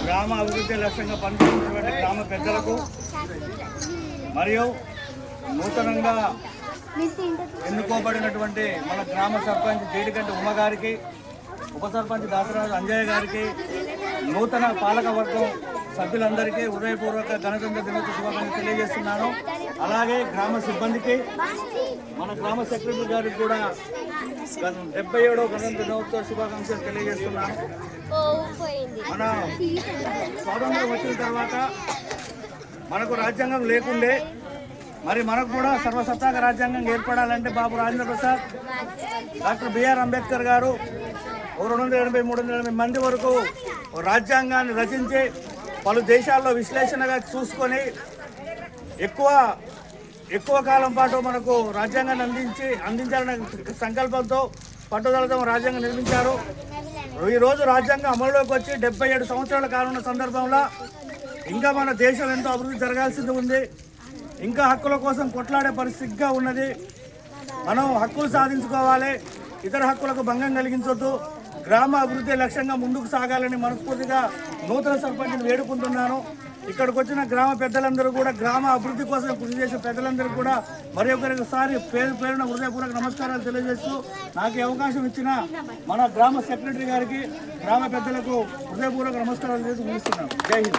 గ్రామ అభివృద్ధి లక్ష్యంగా పనిచేస్తున్నటువంటి గ్రామ పెద్దలకు మరియు నూతనంగా ఎన్నుకోబడినటువంటి మన గ్రామ సర్పంచ్ జేడికంటి ఉమ గారికి, ఉప సర్పంచ్ దాసరాజు అంజయ్య గారికి, నూతన పాలకవర్గం సభ్యులందరికీ హృదయపూర్వక గణతంత్ర దినోత్సవ శుభాకాంక్షలు తెలియజేస్తున్నాను. అలాగే గ్రామ సిబ్బందికి, మన గ్రామ సెక్రటరీ గారికి కూడా 77వ గణతంత్ర దినోత్సవ శుభాకాంక్షలు తెలియజేస్తున్నాను. మన స్వాతంత్రం వచ్చిన తర్వాత మనకు రాజ్యాంగం లేకుండే, మరి మనకు కూడా సర్వసత్తాక రాజ్యాంగం ఏర్పడాలంటే బాబు రాజేంద్ర ప్రసాద్, డాక్టర్ బిఆర్ అంబేద్కర్ గారు 280-380 మంది వరకు రాజ్యాంగాన్ని రచించి పలు దేశాల్లో విశ్లేషణగా చూసుకొని ఎక్కువ కాలం పాటు మనకు రాజ్యాంగాన్ని అందించాలనే సంకల్పంతో పట్టుదలతో రాజ్యాంగం నిర్మించారు. ఈరోజు రాజ్యాంగం అమలులోకి వచ్చి 77 సంవత్సరాల కాలం సందర్భంలో ఇంకా మన దేశం ఎంతో అభివృద్ధి జరగాల్సింది ఉంది. ఇంకా హక్కుల కోసం కొట్లాడే పరిస్థితిగా ఉన్నది. మనం హక్కులు సాధించుకోవాలి, ఇతర హక్కులకు భంగం కలిగించొద్దు, గ్రామ అభివృద్ధి లక్ష్యంగా ముందుకు సాగాలని మనస్ఫూర్తిగా నూతన సర్పంచ్ని వేడుకుంటున్నాను. ఇక్కడికి వచ్చిన గ్రామ పెద్దలందరూ కూడా, గ్రామ అభివృద్ధి కోసం కృషి చేసే పెద్దలందరూ కూడా మరి ఒకసారి పేరున హృదయపూర్వక నమస్కారాలు తెలియజేస్తూ నాకు అవకాశం ఇచ్చిన మన గ్రామ సెక్రటరీ గారికి, గ్రామ పెద్దలకు హృదయపూర్వక నమస్కారాలు చేసి ముగిస్తున్నాను. జై హింద్.